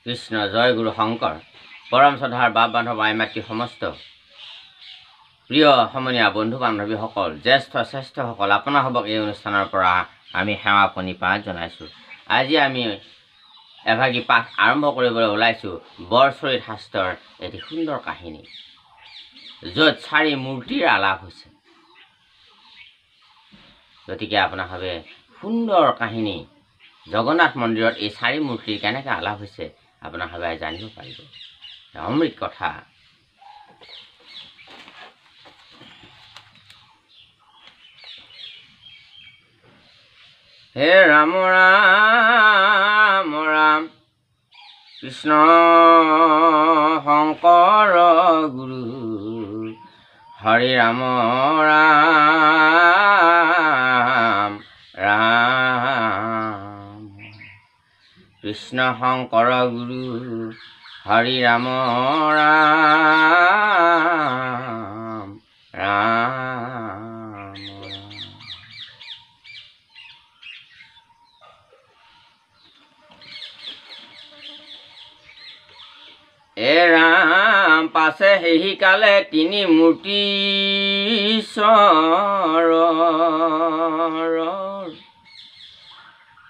কৃষ্ণ জয় গুৰু শংকৰ পৰম শ্ৰদ্ধাৰ বাপ বান্ধৱ আই মাতৃ সমস্ত প্ৰিয় সমনীয়া বন্ধু বান্ধৱীসকল জ্যেষ্ঠ শ্ৰেষ্ঠসকল আপোনাসবক এই অনুষ্ঠানৰ পৰা আমি সেৱা প্ৰণিপাত জনাইছোঁ। আজি আমি এভাগী পাঠ আৰম্ভ কৰিবলৈ ওলাইছোঁ বৰচৰিত শাস্ত্ৰৰ এটি সুন্দৰ কাহিনী, য'ত 4 মূৰ্তিৰ আলাপ হৈছে। গতিকে আপোনাসবে সুন্দৰ কাহিনী জগন্নাথ মন্দিৰত এই 4 মূৰ্তিৰ কেনেকৈ আলাপ হৈছে আপোনাসবে জানিব পাৰিব। অমৃত কথা। হে ৰাম ৰাম ৰাম কৃষ্ণ শংকৰ গুৰু হৰি ৰাম ৰাম ৰাম কৃষ্ণ শংকৰ গুৰু হৰি ৰাম ৰাম ৰাম। এ ৰাম পাছে সেই কালে 3 মূৰ্তি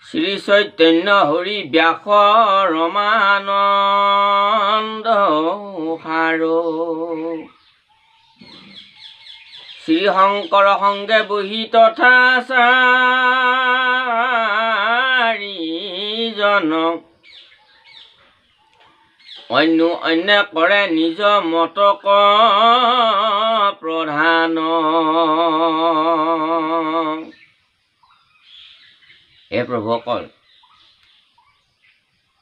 শ্ৰী চৈতন্য হৰি ব্যাস ৰমানন্দ সাৰো শ্ৰী শংকৰ সংগে বহি তথা 4 জন অন্য কৰে নিজ মতক প্ৰধান। হে প্ৰভুসকল,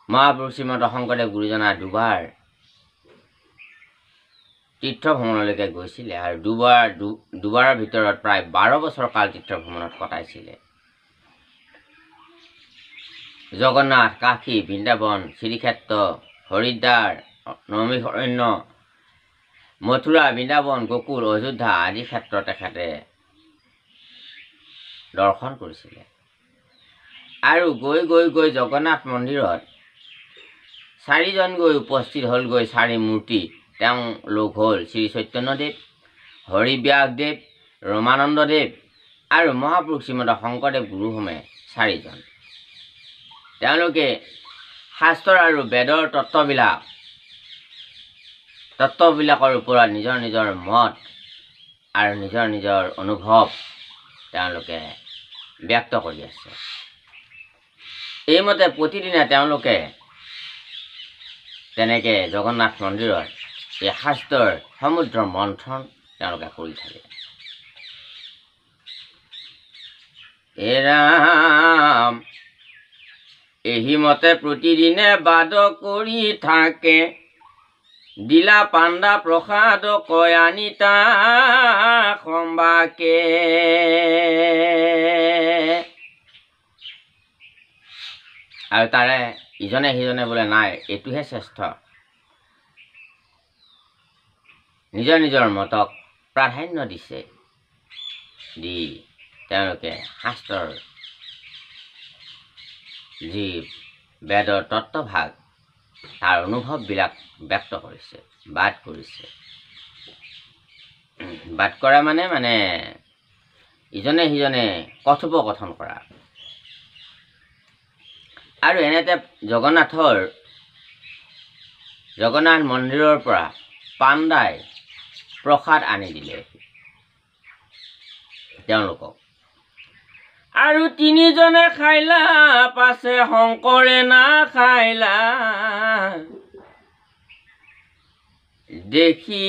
মহাপুৰুষ শ্ৰীমন্ত শংকৰদেৱ গুৰুজনা দুবাৰ তীৰ্থ ভ্ৰমণলৈকে গৈছিলে আৰু দুবাৰৰ ভিতৰত প্ৰায় 12 বছৰ কাল তীৰ্থ ভ্ৰমণত কটাইছিলে। জগন্নাথ, কাশী, বৃন্দাবন, শ্ৰীক্ষেত্ৰ, হৰিদ্বাৰ, নৈমিষাৰণ্য, মথুৰা, বৃন্দাবন, গোকুল, অযোধ্যা আদি ক্ষেত্ৰ তেখেতে দৰ্শন কৰিছিলে। আৰু গৈ জগন্নাথ মন্দিৰত 4 জন গৈ উপস্থিত হ'লগৈ। 4 মূৰ্তি তেওঁলোক হ'ল শ্ৰী চৈতন্যদেৱ, হৰিব্যাসদেৱ, ৰমানন্দদেৱ আৰু মহাপুৰুষ শ্ৰীমন্ত শংকৰদেৱ গুৰুসমে 4 জন। তেওঁলোকে শাস্ত্ৰ আৰু বেদৰ তত্ত্ববিলাকৰ ওপৰত নিজৰ নিজৰ মত আৰু নিজৰ নিজৰ অনুভৱ তেওঁলোকে ব্যক্ত কৰি আছে। এইমতে প্ৰতিদিনে তেওঁলোকে তেনেকৈ জগন্নাথ মন্দিৰত এই শাস্ত্ৰৰ সমুদ্ৰ মন্থন তেওঁলোকে কৰি থাকে। হে ৰাম এই মতে প্ৰতিদিনে বাদ কৰি থাকে, দিলা পাণ্ডা প্ৰসাদ কয় আনিতা সম্বাকে। আৰু তাৰে ইজনে সিজনে বোলে নাই, এইটোহে শ্ৰেষ্ঠ। নিজৰ নিজৰ মতক প্ৰাধান্য দিছে, দি তেওঁলোকে শাস্ত্ৰৰ যি বেদৰ তত্ত্বভাগ তাৰ অনুভৱবিলাক ব্যক্ত কৰিছে, বাদ কৰিছে। বাদ কৰা মানে ইজনে সিজনে কথোপকথন কৰা। আৰু এনেতে জগন্নাথ মন্দিৰৰ পৰা পাণ্ডাই প্ৰসাদ আনি দিলে তেওঁলোকক। আৰু 3 জনে খাইলা, পাছে শংকৰে নাখাইলা, দেখি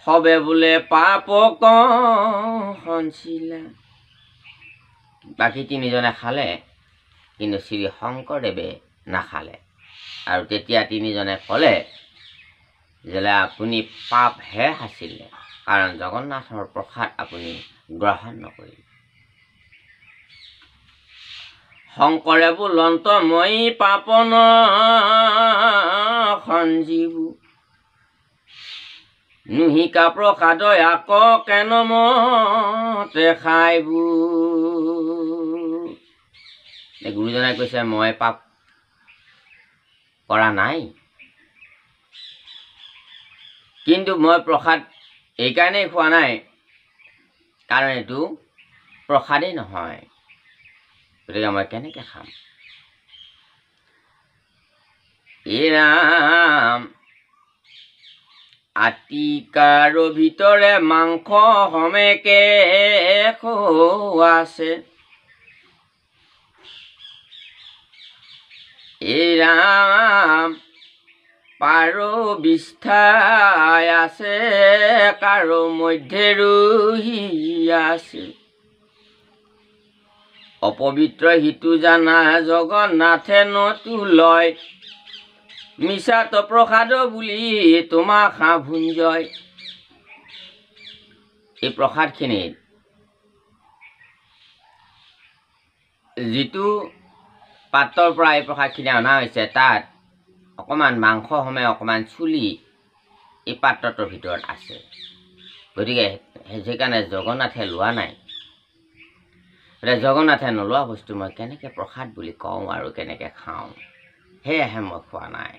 সবে বোলে পাপক সঞ্চিলা। বাকী 3 জনে খালে, কিন্তু শ্ৰী শংকৰদেৱে নাখালে। আৰু তেতিয়া 3 জনে ক'লে যে আপুনি পাপহে সাঁচিলে, কাৰণ জগন্নাথৰ প্ৰসাদ আপুনি গ্ৰহণ নকৰিলে। শংকৰে বোলন্ত মই পাপন সঞ্জীবু, নুহিকা প্ৰসাদ আক কেন মতে খাইবু। গুৰুজনাই কৈছে মই পাপ কৰা নাই। কিন্তু মই প্ৰসাদ এইকাৰণেই খোৱা নাই, কাৰণ এইটো প্ৰসাদেই নহয়। গতিকে মই কেনেকৈ খাম? এই ৰাম, আটিকাৰ ভিতৰে মাংস সমেকে খোৱাছে। এই ৰাম, পাৰ বিষ্ঠাই আছে, কাৰো মধ্যে ৰহি আছে। অপবিত্ৰ সিটো জানা জগন্নাথে নতুলয়, মিছাত প্ৰসাদ বুলি তোমাক হাঁ ভুঞ্জয়। এই প্ৰসাদখিনিত যিটো পাত্ৰৰ পৰা এই প্ৰসাদখিনি অনা হৈছে, তাত অকণমান মাংস সমে অকণমান চুলি এই পাত্ৰটোৰ ভিতৰত আছে। গতিকে সেইকাৰণে জগন্নাথে লোৱা নাই। এতিয়া জগন্নাথে নোলোৱা বস্তু মই কেনেকৈ প্ৰসাদ বুলি কওঁ আৰু কেনেকৈ খাওঁ? সেয়েহে মই খোৱা নাই।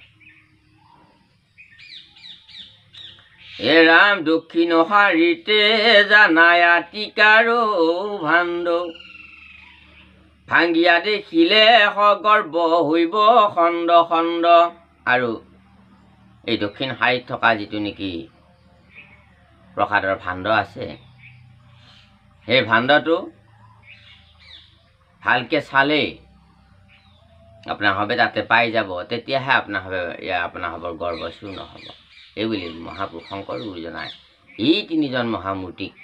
এ ৰাম, দক্ষিণ শাৰীতে জানাই আটিকাৰো ভাণ্ড, ভাঙ্গিয়া দেখিলে সগৰ্ব হইব খণ্ড খণ্ড। আৰু এই দক্ষিণ শাৰীত থকা যিটো নেকি প্ৰসাদৰ ভাণ্ড আছে, সেই ভাণ্ডটো ভালকৈ চালেই আপোনাৰভাৱে তাতে পাই যাব। তেতিয়াহে আপোনাৰভাৱৰ গৰ্ব চূৰ নহ'ব। এইবুলি মহাপুৰুষ শংকৰ গুৰুজনাই এই তিনিজন মহামূৰ্তিক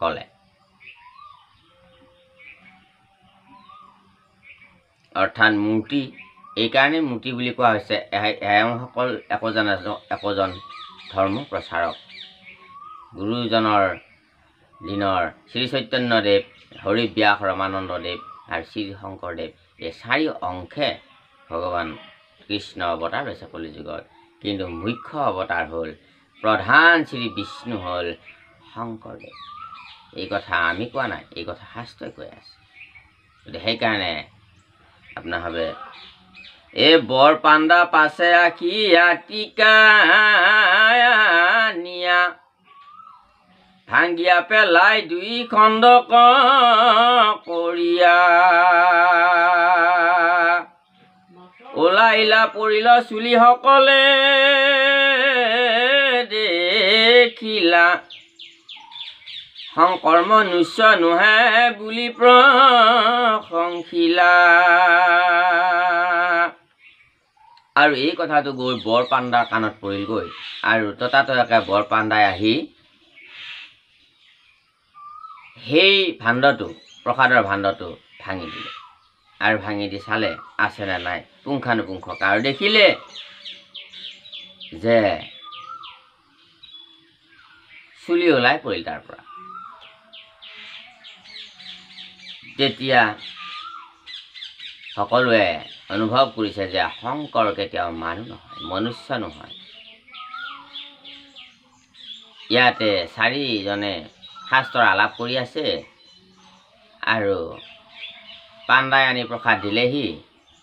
ক'লে। অৰ্থাৎ মূৰ্তি এইকাৰণে মূৰ্তি বুলি কোৱা হৈছে, এওঁসকল একোজন ধৰ্ম প্ৰচাৰক। গুৰুজনৰ দিনৰ শ্ৰী চৈতন্যদেৱ, হৰিব্যাস, ৰমানন্দদেৱ আৰু শ্ৰী শংকৰদেৱ, এই চাৰি অংশে ভগৱান কৃষ্ণ অৱতাৰ লৈছে কলিযুগত। কিন্তু মুখ্য অৱতাৰ হ'ল, প্ৰধান শ্ৰী বিষ্ণু হ'ল শংকৰদেৱ। এই কথা আমি কোৱা নাই, এই কথা শাস্ত্ৰই কৈ আছে। গতিকে সেইকাৰণে আপোনাৰ ভাবে এই বৰ পাণ্ডা পাছে আখি আটিকা নিয়া, ভাঙ্গিয়া পেলাই দুই খণ্ড কৰিয়া, ওলাইলা পৰিল চুলি সকলে দেখিলা, শংকৰ মনুষ্য নোহে বুলি প্ৰশংসিলা। আৰু এই কথাটো গৈ বৰ পাণ্ডাৰ কাণত পৰিলগৈ, আৰু ততাতয়াকে বৰ পাণ্ডাই আহি সেই ভাণ্ডটো, প্ৰসাদৰ ভাণ্ডটো ভাঙি দিলে। আৰু ভাঙি দি চালে আছেনে নাই পুংখানুপুংখক, আৰু দেখিলে যে চুলি ওলাই পৰিল তাৰ পৰা। তেতিয়া সকলোৱে অনুভৱ কৰিছে যে শংকৰ কেতিয়াও মানুহ নহয়, মনুষ্য নহয়। ইয়াতে চাৰিজনে শাস্ত্ৰৰ আলাপ কৰি আছে, আৰু পাণ্ডাই আনি প্ৰসাদ দিলেহি।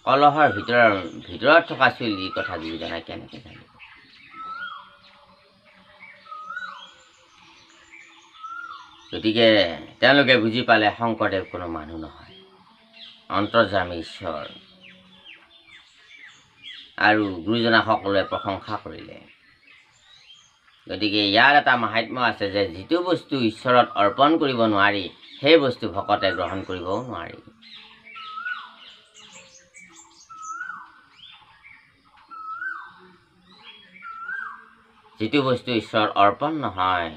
কলহৰ ভিতৰত থকা চুলিৰ কথা গুৰুজনাই কেনেকৈ জানিব? গতিকে তেওঁলোকে বুজি পালে শংকৰদেৱ কোনো মানুহ নহয়, অন্তৰ্যামী ঈশ্বৰ। আৰু গুৰুজনাক সকলোৱে প্ৰশংসা কৰিলে। গতিকে ইয়াৰ এটা মাহাত্ম্য আছে যে যিটো বস্তু ঈশ্বৰত অৰ্পণ কৰিব নোৱাৰি, সেই বস্তু ভকতে গ্ৰহণ কৰিবও নোৱাৰি। যিটো বস্তু ঈশ্বৰৰ অৰ্পণ নহয়,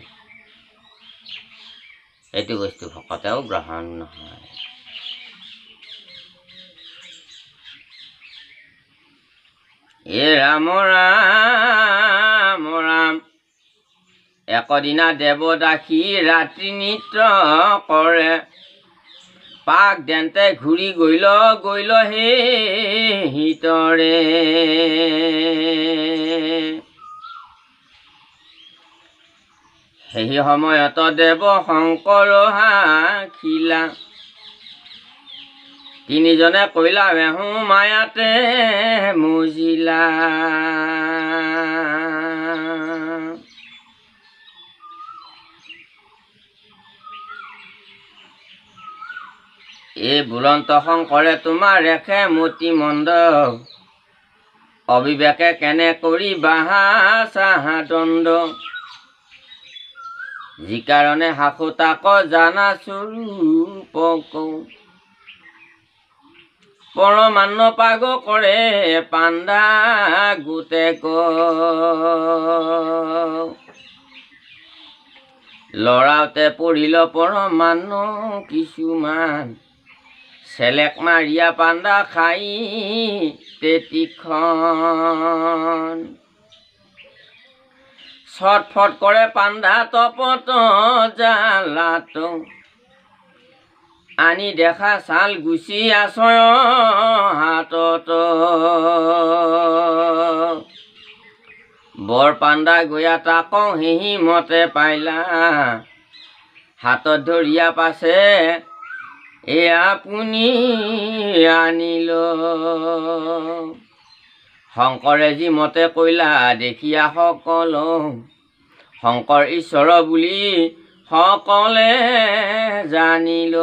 এইটো বস্তু ভকতেও গ্ৰহণ নহয়। এ ৰাম ৰাম ৰাম, একদিনা দেৱদাসী ৰাতি নৃত্য কৰে, পাক দেন্তে ঘূৰি গৈল সেই হিতৰে। সেই সময়ত দেৱ শংকৰ হাখিলা, তিনিজনে কইলা বেহু মায়াতে মুজিলা এই বুলন্ত শংকৰে তোমাৰ ৰেখে মতি মন্দ অবিবেকে কেনে কৰি বাহা চাহা দণ্ড যি কাৰণে হাকো তাক জানা স্বৰূপক পৰমান্ন পাগ কৰে পাণ্ডা গোটেক লৰাওতে পৰিল পৰমান্ন কিছুমান চেলেক মাৰিয়া পাণ্ডা খাই তেতিখন ছটফট কৰে পাণ্ডা তপত জালাত আনি দেখা চাল গুচি আছয় হাতত বৰ পাণ্ডা গয়া তাক হিহি মতে পাইলা হাতত ধৰিয়া পাছে এ আপুনি আনিল শংকৰে যি মতে কইলা দেখিয়া সকল শংকৰ ঈশ্বৰ বুলি সকলে জানিল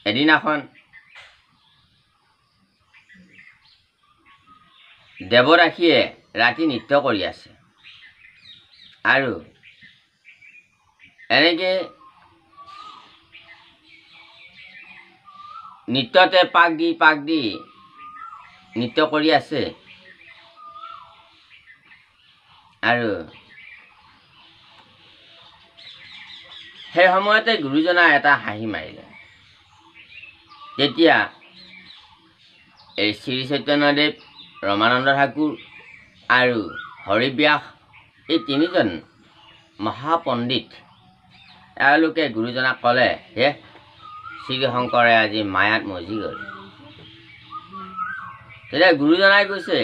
এদিনাখন দেৱদাসীয়ে ৰাতি নৃত্য কৰি আছে আৰু এনেকে নৃত্যতে পাক দি নৃত্য কৰি আছে আৰু সেই সময়তে গুৰুজনা এটা হাঁহি মাৰিলে তেতিয়া এই শ্ৰী চৈতন্যদেৱ ৰমানন্দ ঠাকুৰ আৰু হৰিব্যাস এই তিনিজন মহাপণ্ডিত এওঁলোকে গুৰুজনাক ক'লে হে শ্ৰীশংকৰে আজি মায়াত মজি গ'ল তেতিয়া গুৰুজনাই কৈছে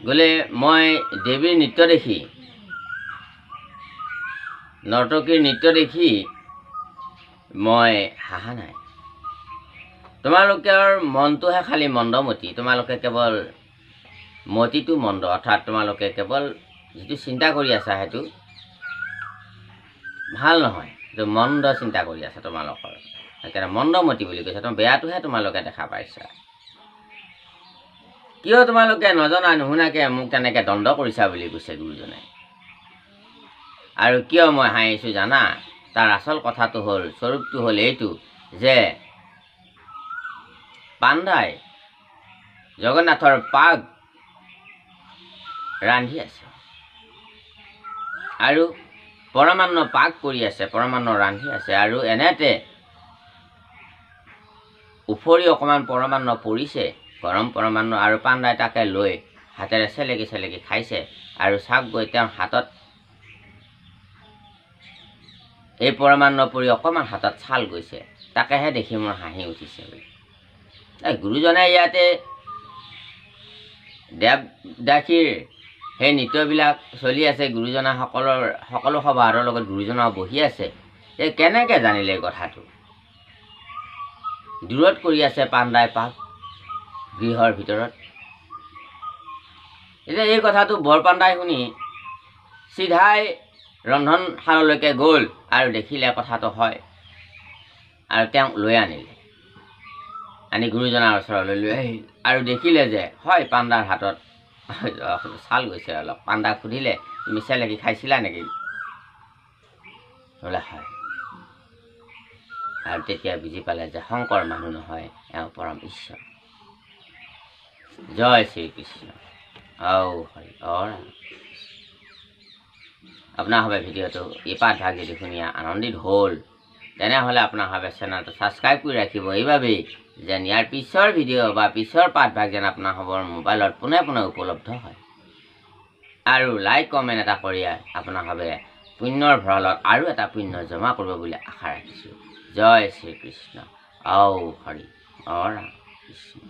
গ'লে মই দেৱীৰ নৃত্য দেখি নৰ্তকীৰ নৃত্য দেখি মই হাঁহা নাই তোমালোকৰ মনটোহে খালি মন্দমতি তোমালোকে কেৱল মতিটো মন্দ অৰ্থাৎ তোমালোকে কেৱল যিটো চিন্তা কৰি আছা সেইটো ভাল নহয় এইটো মন্দ চিন্তা কৰি আছা তোমালোকৰ সেইকাৰণে মন্দমতি বুলি কৈছে তোমাৰ বেয়াটোহে তোমালোকে দেখা পাইছা কিয় তোমালোকে নজনা নুশুনাকে মোক তেনেকৈ দণ্ড কৰিছা বুলি কৈছে গুৰুজনে আৰু কিয় মই হাঁহিছোঁ জানা তাৰ আচল কথাটো হ'ল স্বৰূপটো হ'ল এইটো যে পাণ্ডাই জগন্নাথৰ পাগ ৰান্ধি আছে আৰু পৰমান্ন পাক কৰি আছে পৰমান্ন ৰান্ধি আছে আৰু এনেতে উফৰি অকণমান পৰমান্ন পৰিছে গৰম পৰমান্ন আৰু পাণ্ডাই তাকে লৈ হাতেৰে চেলেকি চেলেকি খাইছে আৰু চাওক গৈ তেওঁৰ হাতত এই পৰমান্ন পৰি অকণমান হাতত ছাল গৈছে তাকেহে দেখি মোৰ হাঁহি উঠিছে গুৰুজনে ইয়াতে দেৱদাসীৰ সেই নৃত্যবিলাক চলি আছে গুৰুজনাসকলৰ সকলো সভাৰ লগত গুৰুজনাও বহি আছে এই কেনেকৈ জানিলে এই কথাটো দূৰত কৰি আছে পাণ্ডাই পাক গৃহৰ ভিতৰত এতিয়া এই কথাটো বৰপাণ্ডাই শুনি চিধাই ৰন্ধনশাললৈকে গ'ল আৰু দেখিলে কথাটো হয় আৰু তেওঁক লৈ আনিলে আনি গুৰুজনাৰ ওচৰলৈ লৈ আহিল আৰু দেখিলে যে হয় পাণ্ডাৰ হাতত ছাল গৈছে অলপ পাণ্ডাক সুধিলে তুমি চেলেকি খাইছিলা নেকি বোলে হয় আৰু তেতিয়া বুজি পালে যে শংকৰ মানুহ নহয় এওঁ পৰম ঈশ্বৰ জয় শ্ৰীকৃষ্ণ হৰি আপোনাৰ হবে ভিডিঅ'টো এই পাঠভাগ যদি শুনি আনন্দিত হ'ল তেনেহ'লে আপোনাৰ হবে চেনেলটো ছাবস্ক্ৰাইব কৰি ৰাখিব এইবাবেই যেন ইয়াৰ পিছৰ ভিডিঅ' বা পিছৰ পাঠভাগ যেন আপোনাৰ হ'বৰ মোবাইলত পোনে পোনে উপলব্ধ হয় আৰু লাইক কমেণ্ট এটা কৰি আপোনাৰ হবে পুণ্যৰ ভঁৰালত আৰু এটা পুণ্য জমা কৰিব বুলি আশা ৰাখিছোঁ জয় শ্ৰীকৃষ্ণ হৰি কৃষ্ণ